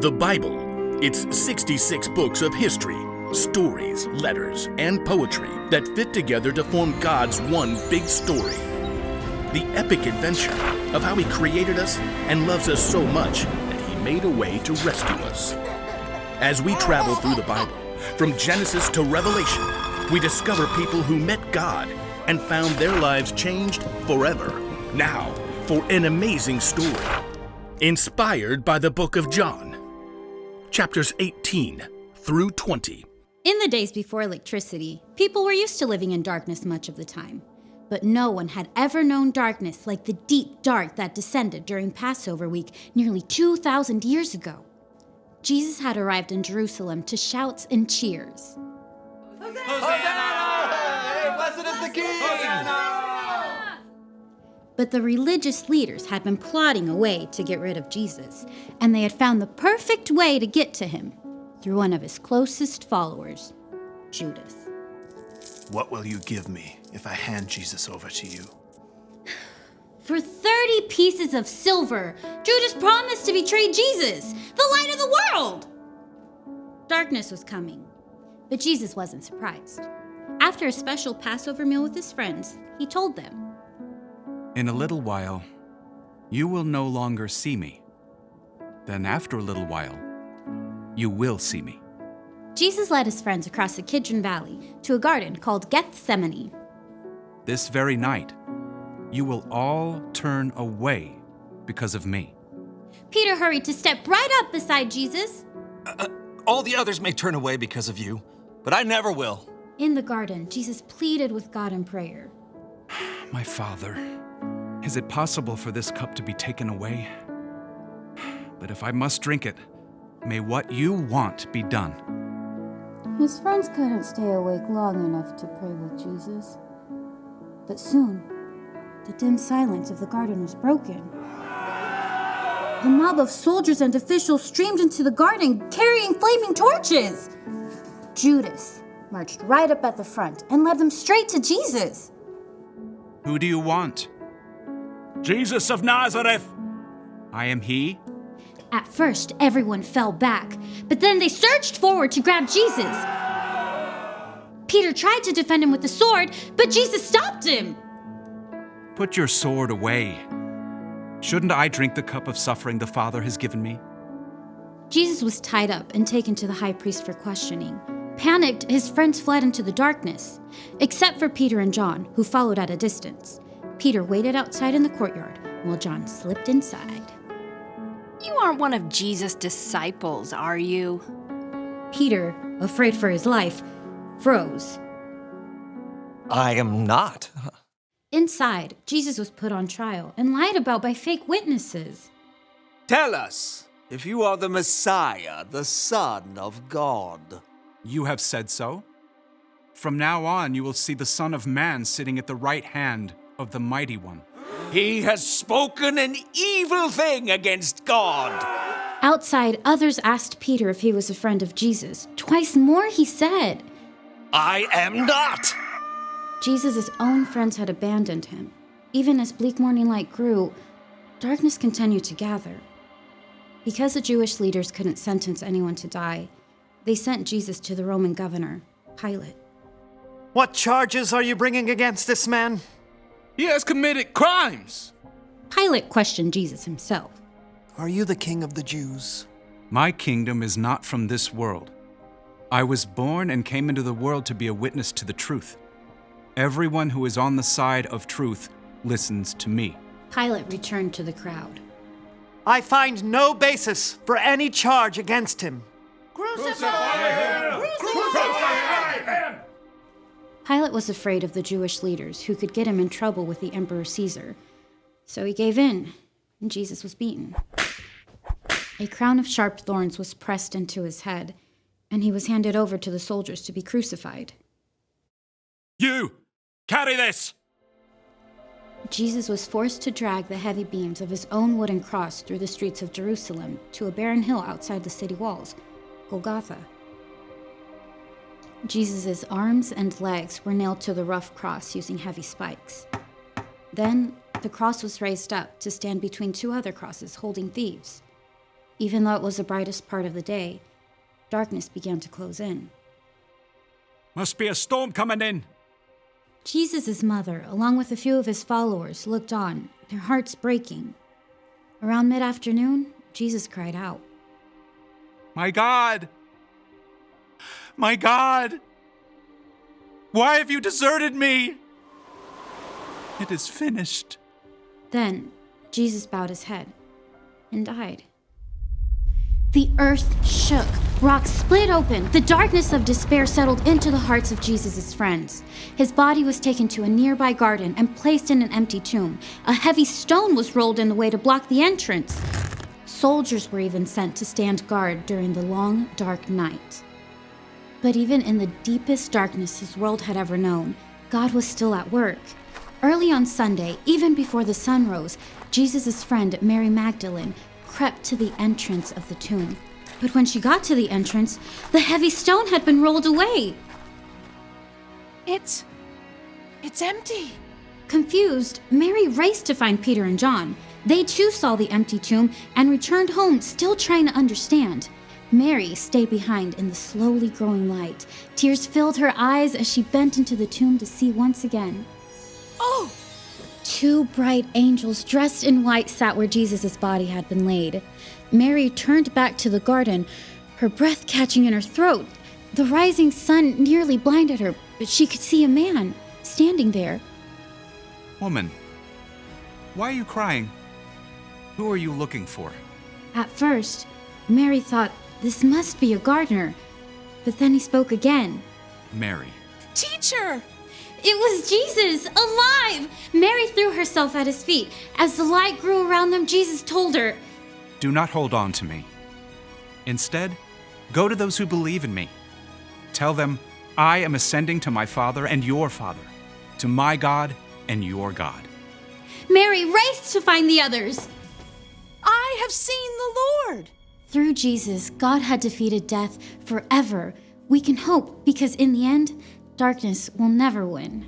The Bible. It's 66 books of history, stories, letters, and poetry that fit together to form God's one big story. The epic adventure of how He created us and loves us so much that He made a way to rescue us. As we travel through the Bible, from Genesis to Revelation, we discover people who met God and found their lives changed forever. Now, for an amazing story, inspired by the book of John, chapters 18 through 20. In the days before electricity, people were used to living in darkness much of the time. But no one had ever known darkness like the deep dark that descended during Passover week nearly 2,000 years ago. Jesus had arrived in Jerusalem to shouts and cheers. Hosanna! Hey, blessed is the King! Hosanna! But the religious leaders had been plotting a way to get rid of Jesus, and they had found the perfect way to get to him through one of his closest followers, Judas. What will you give me if I hand Jesus over to you? For 30 pieces of silver, Judas promised to betray Jesus, the light of the world. Darkness was coming, but Jesus wasn't surprised. After a special Passover meal with his friends, he told them, "In a little while, you will no longer see me. Then after a little while, you will see me." Jesus led his friends across the Kidron Valley to a garden called Gethsemane. This very night, you will all turn away because of me. Peter hurried to step right up beside Jesus. All the others may turn away because of you, but I never will. In the garden, Jesus pleaded with God in prayer. My Father, is it possible for this cup to be taken away? But if I must drink it, may what you want be done. His friends couldn't stay awake long enough to pray with Jesus. But soon, the dim silence of the garden was broken. A mob of soldiers and officials streamed into the garden carrying flaming torches. Judas marched right up at the front and led them straight to Jesus. Who do you want? Jesus of Nazareth! I am he. At first, everyone fell back, but then they surged forward to grab Jesus. Peter tried to defend him with the sword, but Jesus stopped him. Put your sword away. Shouldn't I drink the cup of suffering the Father has given me? Jesus was tied up and taken to the high priest for questioning. Panicked, his friends fled into the darkness, except for Peter and John, who followed at a distance. Peter waited outside in the courtyard, while John slipped inside. You aren't one of Jesus' disciples, are you? Peter, afraid for his life, froze. I am not. Inside, Jesus was put on trial and lied about by fake witnesses. Tell us if you are the Messiah, the Son of God. You have said so. From now on, you will see the Son of Man sitting at the right hand of the Mighty One. He has spoken an evil thing against God. Outside, others asked Peter if he was a friend of Jesus. Twice more, he said. I am not. Jesus' own friends had abandoned him. Even as bleak morning light grew, darkness continued to gather. Because the Jewish leaders couldn't sentence anyone to die, they sent Jesus to the Roman governor, Pilate. What charges are you bringing against this man? He has committed crimes! Pilate questioned Jesus himself. Are you the king of the Jews? My kingdom is not from this world. I was born and came into the world to be a witness to the truth. Everyone who is on the side of truth listens to me. Pilate returned to the crowd. I find no basis for any charge against him. Pilate was afraid of the Jewish leaders who could get him in trouble with the Emperor Caesar. So he gave in, and Jesus was beaten. A crown of sharp thorns was pressed into his head, and he was handed over to the soldiers to be crucified. You! Carry this! Jesus was forced to drag the heavy beams of his own wooden cross through the streets of Jerusalem to a barren hill outside the city walls, Golgotha. Jesus' arms and legs were nailed to the rough cross using heavy spikes. Then, the cross was raised up to stand between two other crosses holding thieves. Even though it was the brightest part of the day, darkness began to close in. Must be a storm coming in. Jesus' mother, along with a few of his followers, looked on, their hearts breaking. Around mid-afternoon, Jesus cried out, My God! My God! Why have you deserted me? It is finished. Then Jesus bowed his head and died. The earth shook, rocks split open, the darkness of despair settled into the hearts of Jesus' friends. His body was taken to a nearby garden and placed in an empty tomb. A heavy stone was rolled in the way to block the entrance. Soldiers were even sent to stand guard during the long, dark night. But even in the deepest darkness his world had ever known, God was still at work. Early on Sunday, even before the sun rose, Jesus' friend Mary Magdalene crept to the entrance of the tomb. But when she got to the entrance, the heavy stone had been rolled away. It's empty. Confused, Mary raced to find Peter and John. They too saw the empty tomb and returned home, still trying to understand. Mary stayed behind in the slowly growing light. Tears filled her eyes as she bent into the tomb to see once again. Oh! Two bright angels dressed in white sat where Jesus' body had been laid. Mary turned back to the garden, her breath catching in her throat. The rising sun nearly blinded her, but she could see a man standing there. Woman, why are you crying? Who are you looking for? At first, Mary thought this must be a gardener, but then he spoke again. Mary. Teacher! It was Jesus, alive! Mary threw herself at his feet. As the light grew around them, Jesus told her, Do not hold on to me. Instead, go to those who believe in me. Tell them, I am ascending to my Father and your Father, to my God and your God. Mary raced to find the others. I have seen the Lord! Through Jesus, God had defeated death forever. We can hope because in the end, darkness will never win.